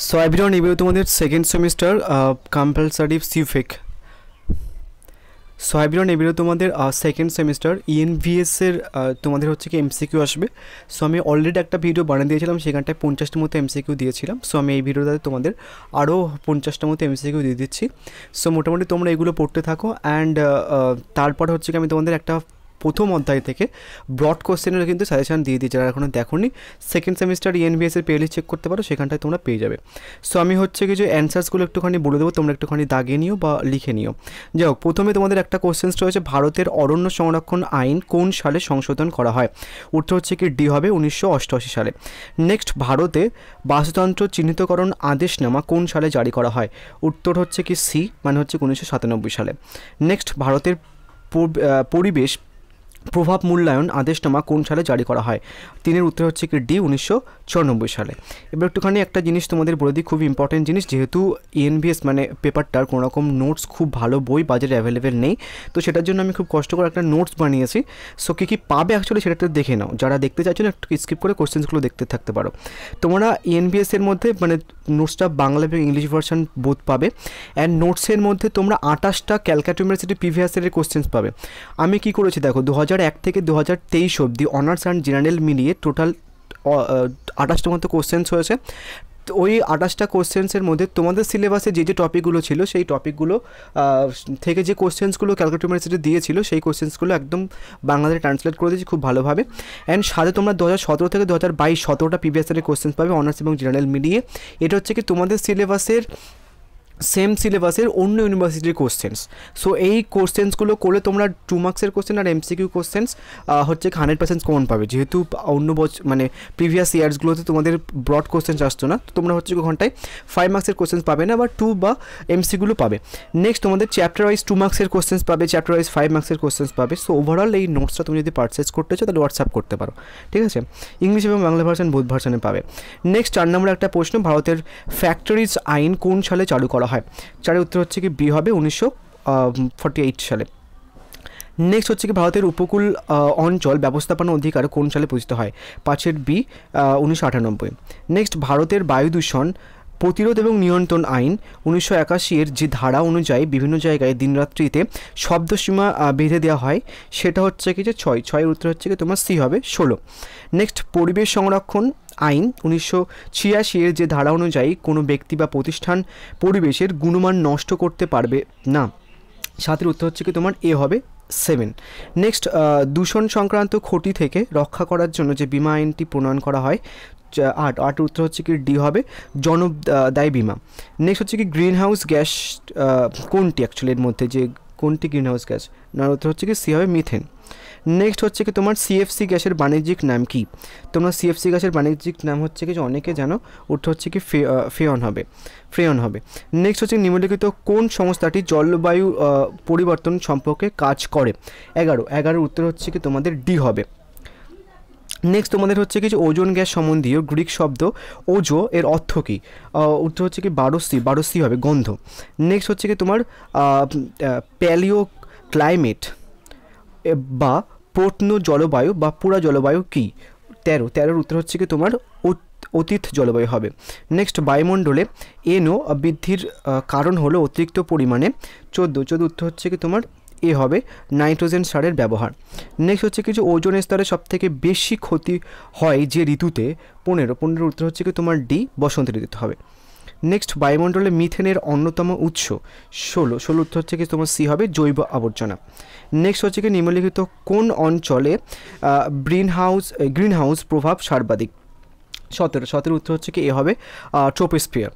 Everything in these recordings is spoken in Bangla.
সো এভরিওয়ান, এবারে তোমাদের second semester compulsory civic. So everyone, এবারে তোমাদের সেকেন্ড সেমিস্টার ইএনভিএস এর তোমাদের হচ্ছে কি এমসিকিউ আসবে। সো আমি অলরেডি একটা ভিডিও বানিয়ে দিয়েছিলাম, সেখানটায় 50টার মতো এমসিকিউ দিয়েছিলাম। সো আমি এই ভিডিওটাতে তোমাদের আরও 50টার মতো এমসিকিউ দিয়ে দিচ্ছি। সো মোটামুটি তোমরা এগুলো পড়তে থাকো। অ্যান্ড তারপর হচ্ছে কি আমি তোমাদের একটা প্রথম অধ্যায় থেকে ব্রড কোশ্চেনের কিন্তু সাজেশান দিয়ে দিই, যারা এখনও দেখোনি সেকেন্ড সেমিস্টার ইএনভিএসের প্লেলিস্ট চেক করতে পারো, সেখানটায় তোমরা পেয়ে যাবে। সো আমি হচ্ছে কি যে অ্যান্সার্সগুলো একটুখানি বলে দেবো, তোমরা একটুখানি দাগিয়ে নিও বা লিখে নিও। যাই হোক, প্রথমে তোমাদের একটা কোশ্চেন্স রয়েছে, ভারতের অরণ্য সংরক্ষণ আইন কোন সালে সংশোধন করা হয়? উত্তর হচ্ছে কি ডি হবে 1988 সালে। নেক্সট, ভারতে বাস্তুতন্ত্র চিহ্নিতকরণ আদেশনামা কোন সালে জারি করা হয়? উত্তর হচ্ছে কি সি, মানে হচ্ছে 1997 সালে। নেক্সট, ভারতের পরিবেশ প্রভাব মূল্যায়ন আদেশনামা কোন সালে জারি করা হয়? তিনের উত্তর হচ্ছে কি ডি, 1994 সালে। এবার একটুখানি একটা জিনিস তোমাদের বলে দিই, খুব ইম্পর্টেন্ট জিনিস, যেহেতু ইএনভিএস মানে পেপারটার কোনো রকম নোটস, খুব ভালো বই বাজারে অ্যাভেলেবেল নেই, তো সেটার জন্য আমি খুব কষ্ট করে একটা নোটস বানিয়েছি। সো কী কী পাবে অ্যাকচুয়ালি সেটা একটু দেখে নাও, যারা দেখতে চাইছো না একটু স্কিপ করে কোশ্চেন্সগুলো দেখতে থাকতে পারো। তোমরা ইএনভিএস এর মধ্যে মানে নোটসটা বাংলা এবং ইংলিশ ভার্সন বোধ পাবে। অ্যান্ড নোটসের মধ্যে তোমরা 28টা ক্যালকাটা ইউনিভার্সিটি প্রিভিয়াস ইয়ারের কোশ্চেন্স পাবে। আমি কী করেছি দেখো, 2001 থেকে 2023 অবধি অনার্স অ্যান্ড জেনারেল মিলিয়ে টোটাল 28টার মতো কোশ্চেন্স হয়েছে। তো ওই 28টা কোশ্চেন্সের মধ্যে তোমাদের সিলেবাসে যে যে টপিকগুলো ছিল, সেই টপিকগুলো থেকে যে কোশ্চেন্সগুলো ক্যালকাটা ইউনিভার্সিটি দিয়েছিল, সেই কোশ্চেন্সগুলো একদম বাংলাতে ট্রান্সলেট করে দিয়েছি খুব ভালোভাবে। অ্যান্ড সাথে তোমরা 2017 থেকে 2022 17টা প্রিভিয়াস ইয়ারের কোশ্চেন্স পাবে অনার্স এবং জেনারেল মিলিয়ে। এটা হচ্ছে কি তোমাদের সিলেবাসের সেম সিলেবাসের অন্য ইউনিভার্সিটির কোশ্চেন্স। সো এই কোশ্চেন্সগুলো করলে তোমরা 2 মার্কসের কোশ্চেন আর এমসিকিউ কোশ্চেন্স হচ্ছে 100% কমন পাবে, যেহেতু অন্য বছর মানে প্রিভিয়াস ইয়ার্সগুলোতে তোমাদের ব্রড কোশ্চেন্স আসতো না, তো তোমরা হচ্ছে ঘন্টায় 5 মার্কসের কোশ্চেন্স পাবে না, বা 2 বা এমসিকিউগুলো পাবে। নেক্সট, তোমাদের চ্যাপ্টার ওয়াইজ 2 মার্কসের কোশ্চেন্স পাবে, চ্যাপ্টার ওয়াইজ 5 মার্কসের কোশ্চেন্স পাবে। সো ওভারঅল এই নোটসটা তুমি যদি পারচেস করতে চাও তাহলে হোয়াটসঅ্যাপ করতে পারো, ঠিক আছে? ইংলিশ এবং বাংলা ভার্সন বোথ ভার্সনে পাবে। নেক্সট, 4 নম্বর একটা প্রশ্ন, ভারতের ফ্যাক্টরিজ আইন কোন সালে চালু করা হয়? চারের উত্তর হচ্ছে কি বি হবে 1948 সালে। নেক্সট হচ্ছে কি ভারতের উপকূল অঞ্চল ব্যবস্থাপনা অধিকার কোন সালে প্রতিষ্ঠিত হয়? 5এর বি, 1998। নেক্সট, ভারতের বায়ু দূষণ প্রতিরোধ এবং নিয়ন্ত্রণ আইন 1981 যে ধারা অনুযায়ী বিভিন্ন জায়গায় দিনরাত্রিতে শব্দসীমা বেঁধে দেওয়া হয়, সেটা হচ্ছে কি যে 6এর উত্তর হচ্ছে কি তোমার সি হবে 16। নেক্সট, পরিবেশ সংরক্ষণ আইন 1986 যে ধারা অনুযায়ী কোনো ব্যক্তি বা প্রতিষ্ঠান পরিবেশের গুণমান নষ্ট করতে পারবে না, 7এর উত্তর হচ্ছে কি তোমার এ হবে 7। নেক্সট, দূষণ সংক্রান্ত ক্ষতি থেকে রক্ষা করার জন্য যে বিমা আইনটি প্রণয়ন করা হয়, 8 উত্তর হচ্ছে কি ডি হবে জনদায়ী বিমা। নেক্সট হচ্ছে কি গ্রিন হাউস গ্যাস কোনটি, অ্যাকচুয়ালি এর মধ্যে যে কোনটি গ্রিন হাউস গ্যাস, না উত্তর হচ্ছে কি সি হবে মিথেন। নেক্সট হচ্ছে কি তোমার সিএফসি গ্যাসের বাণিজ্যিক নাম কি? তোমরা সিএফসি গ্যাসের বাণিজ্যিক নাম হচ্ছে কি যে অনেকে জানো, উত্তর হচ্ছে কি ফ্রেয়ন হবে। নেক্সট হচ্ছে নিম্নলিখিত কোন সংস্থাটি জলবায়ু পরিবর্তন সম্পর্কে কাজ করে? 11 উত্তর হচ্ছে কি তোমাদের ডি হবে। নেক্সট, তোমাদের হচ্ছে কি যে ওজোন গ্যাস সম্বন্ধীয় গ্রিক শব্দ ওজো এর অর্থ কী? উত্তর হচ্ছে কি বারোসি হবে গন্ধ। নেক্সট হচ্ছে কি তোমার প্যালিও ক্লাইমেট বা প্রত্ন জলবায়ু বা পুরা জলবায়ু কি? 13 উত্তর হচ্ছে কি তোমার অতীত জলবায়ু হবে। নেক্সট, বায়ুমণ্ডলে এনও বৃদ্ধির কারণ হলো অতিরিক্ত পরিমাণে 14 উত্তর হচ্ছে কি তোমার এ হবে নাইট্রোজেন সারের ব্যবহার। নেক্সট হচ্ছে কি যে ওজোন স্তরে সবথেকে বেশি ক্ষতি হয় যে ঋতুতে? 15 উত্তর হচ্ছে কি তোমার ডি, বসন্ত ঋতুতে হবে। নেক্সট, বায়ুমণ্ডলে মিথেনের অন্যতম উৎস 16 উত্তর হচ্ছে কি তোমার সি হবে জৈব আবর্জনা। নেক্সট হচ্ছে কি নিম্নলিখিত কোন অঞ্চলে গ্রিন হাউস প্রভাব সর্বাধিক? 17 উত্তর হচ্ছে কি এ হবে ট্রোপোস্ফিয়ার।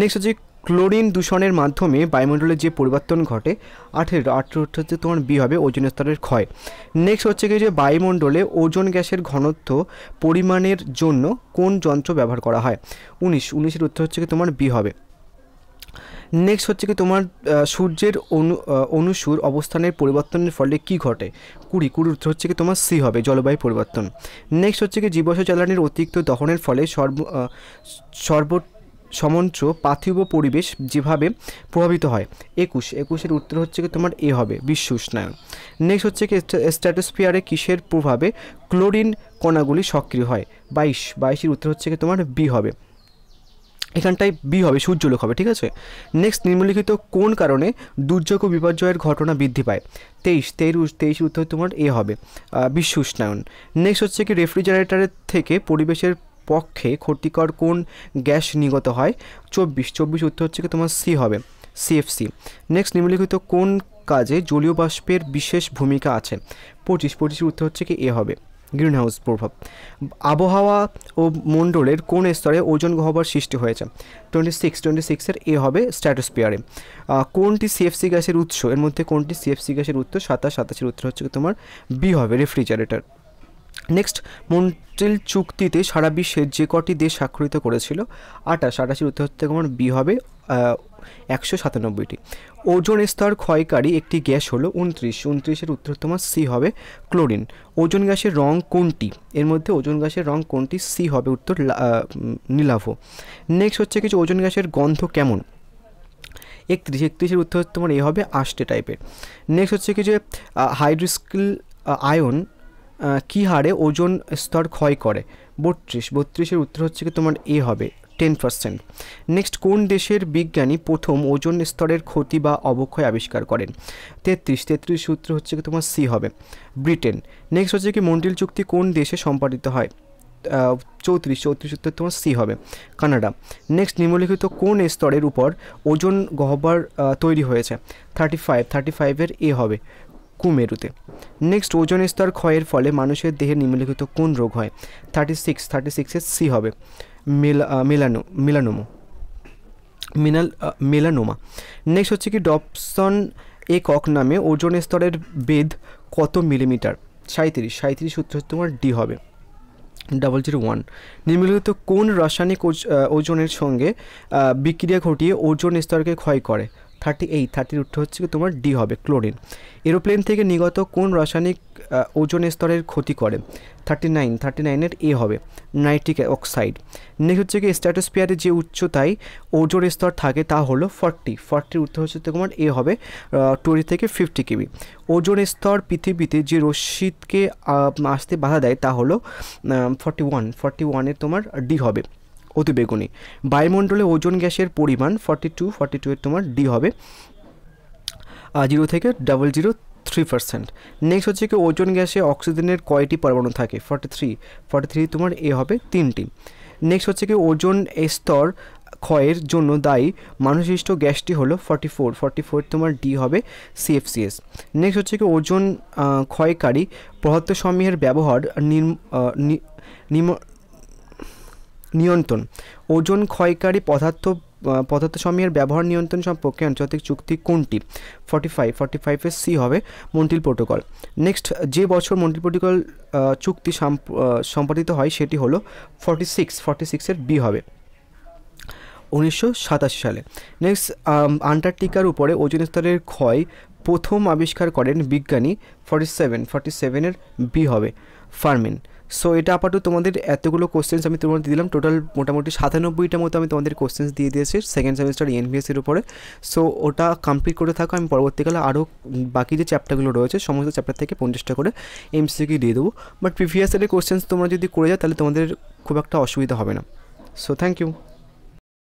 নেক্সট হচ্ছে ক্লোরিন দূষণের মাধ্যমে বায়ুমণ্ডলে যে পরিবর্তন ঘটে, 18 উত্তর হচ্ছে তোমার বি হবে ওজোন স্তরের ক্ষয়। নেক্সট হচ্ছে কি যে বায়ুমণ্ডলে ওজোন গ্যাসের ঘনত্ব পরিমাণের জন্য কোন যন্ত্র ব্যবহার করা হয়? 19এর উত্তর হচ্ছে কি তোমার বি হবে। নেক্সট হচ্ছে কি তোমার সূর্যের অনুসুর অবস্থানের পরিবর্তনের ফলে কি ঘটে? 20 উত্তর হচ্ছে কি তোমার সি হবে জলবায়ু পরিবর্তন। নেক্সট হচ্ছে কি জীবাশ্ম জ্বালানির অতিরিক্ত দহনের ফলে সমন্ত্র পার্থিব পরিবেশ যেভাবে প্রভাবিত হয়? 21 উত্তর হচ্ছে কি তোমার এ হবে বিশ্ব উষ্ণায়ন। নেক্সট হচ্ছে কি স্ট্র্যাটোস্ফিয়ারে কিসের প্রভাবে ক্লোরিন কণাগুলি সক্রিয় হয়? 22 উত্তর হচ্ছে কি তোমার বি হবে। এখানটায় বি হবে, সূর্যলোক হবে, ঠিক আছে। নেক্সট, নিম্নলিখিত কোন কারণে দুর্যোগ ও বিপর্যয়ের ঘটনা বৃদ্ধি পায়? 23 উত্তর তোমার এ হবে, বিশ্ব উষ্ণায়ন। নেক্সট হচ্ছে কি রেফ্রিজারেটরের থেকে পরিবেশের পক্ষে ক্ষতিকর কোন গ্যাস নির্গত হয়? 24 উত্তর হচ্ছে কি তোমার সি হবে, সিএফসি। নেক্সট, নিম্নলিখিত কোন কাজে জলীয় বাষ্পের বিশেষ ভূমিকা আছে? 25 উত্তর হচ্ছে কি এ হবে, গ্রিন হাউস প্রভাব। আবহাওয়া ও মণ্ডলের কোন স্তরে ওজোন গহ্বর সৃষ্টি হয়েছে? 26 এর এ হবে, স্ট্র্যাটোস্ফিয়ারে। কোনটি সিএফসি গ্যাসের উৎস? এর মধ্যে কোনটি সিএফসি গ্যাসের উৎস? 27 উত্তর হচ্ছে তোমার বি হবে, রেফ্রিজারেটর। নেক্সট, মন্ট্রিল চুক্তিতে সারা বিশ্বের যে কটি দেশ স্বাক্ষরিত করেছিল? 28 উত্তর হচ্ছে তোমার বি হবে, 197টি। ওজোন স্তর ক্ষয়কারী একটি গ্যাস হলো 29 উত্তর তোমার সি হবে, ক্লোরিন। ওজোন গ্যাসের রং কোনটি? এর মধ্যে ওজোন গ্যাসের রং কোনটি? সি হবে উত্তর, নীলাভ। নেক্সট হচ্ছে কিছু ওজোন গ্যাসের গন্ধ কেমন? 31 উত্তর তোমার এ হবে, আষ্টে টাইপের। নেক্সট হচ্ছে কি যে হাইড্রোক্সিল আয়ন কী হারে ওজোন স্তর ক্ষয় করে? 32 উত্তর হচ্ছে কি তোমার এ হবে, 10%। নেক্সট, কোন দেশের বিজ্ঞানী প্রথম ওজোন স্তরের ক্ষতি বা অবক্ষয় আবিষ্কার করেন? 33 সূত্র হচ্ছে কি তোমার সি হবে, ব্রিটেন। নেক্সট হচ্ছে কি মন্ট্রিল চুক্তি কোন দেশে সম্পাদিত হয়? 34 উত্তর তোমার সি হবে, কানাডা। নেক্সট, নিম্নলিখিত কোন স্তরের উপর ওজোন গহ্বর তৈরি হয়েছে? 35 এর এ হবে, কুমেরুতে। নেক্সট, ওজোন স্তর ক্ষয়ের ফলে মানুষের দেহে নিম্নলিখিত কোন রোগ হয়? 36 এর সি হবে, মেলানোমা। নেক্সট হচ্ছে কি ডবসন একক নামে ওজোন স্তরের বেধ কত মিলিমিটার? 37 উত্তর তোমার ডি হবে, 001। নিম্নলিখিত কোন রাসায়নিক ওজনের সঙ্গে বিক্রিয়া ঘটিয়ে ওজোন স্তরকে ক্ষয় করে? 30 উত্তর হচ্ছে কি তোমার ডি হবে, ক্লোরিন। এরোপ্লেন থেকে নির্গত কোন রাসায়নিক ওজোন স্তরের ক্ষতি করে? 39 এর এ হবে, নাইট্রিক অক্সাইড। নেক্সট হচ্ছে কি স্ট্র্যাটোস্ফিয়ারে যে উচ্চতায় ওজোন স্তর থাকে তা হলো 40 উত্তর হচ্ছে তোমার এ হবে, 20 থেকে 50 কেবি। ওজোন স্তর পৃথিবীতে যে রশ্মিকে আসতে বাধা দেয় তা হলো 41 এর তোমার ডি হবে, অতিবেগুনি। বায়ুমণ্ডলে ওজোন গ্যাসের পরিমাণ 42 এর তোমার ডি হবে, 0 থেকে 003%। নেক্সট হচ্ছে কি ওজোন গ্যাসে অক্সিজেনের কয়টি পরমাণু থাকে? 43 তোমার এ হবে, 3টি। নেক্সট হচ্ছে কি ওজোন স্তর ক্ষয়ের জন্য দায়ী মানুষসৃষ্ট গ্যাসটি হলো 44 তোমার ডি হবে, সিএফসিএস। নেক্সট হচ্ছে কি ওজোন ক্ষয়কারী পদার্থসমূহের ব্যবহার নিয়ন্ত্রণ। ওজোন ক্ষয়কারী পদার্থসমূহের ব্যবহার নিয়ন্ত্রণ সম্পর্কে আন্তর্জাতিক চুক্তি কোনটি? 45 এর সি হবে, মন্ট্রিল প্রোটোকল। নেক্সট, যে বছর মন্ট্রিল প্রোটোকল চুক্তি সম্পাদিত হয় সেটি হলো 46 এর বি হবে, 1987 সালে। নেক্সট, আন্টার্কটিকার উপরে ওজোন স্তরের ক্ষয় প্রথম আবিষ্কার করেন বিজ্ঞানী 47 এর বি হবে, ফারমিন। সো এটা আপাতত তোমাদের এতগুলো কোশ্চেন্স আমি তোমাদের দিলাম, টোটাল মোটামুটি 97টা মতো আমি তোমাদের কোশ্চেন্স দিয়ে দিয়েছি সেকেন্ড সেমিস্টার এনভিএসের উপরে। সো ওটা কমপ্লিট করে থাকো, আমি পরবর্তীকালে আরও বাকি যে চ্যাপ্টারগুলো রয়েছে সমস্ত চ্যাপ্টার থেকে 50টা করে এমসিকিউ দিয়ে দেবো। বাট প্রিভিয়াস ইয়ারের কোশ্চেন্স তোমরা যদি করে যাও তাহলে তোমাদের খুব একটা অসুবিধা হবে না। So thank you.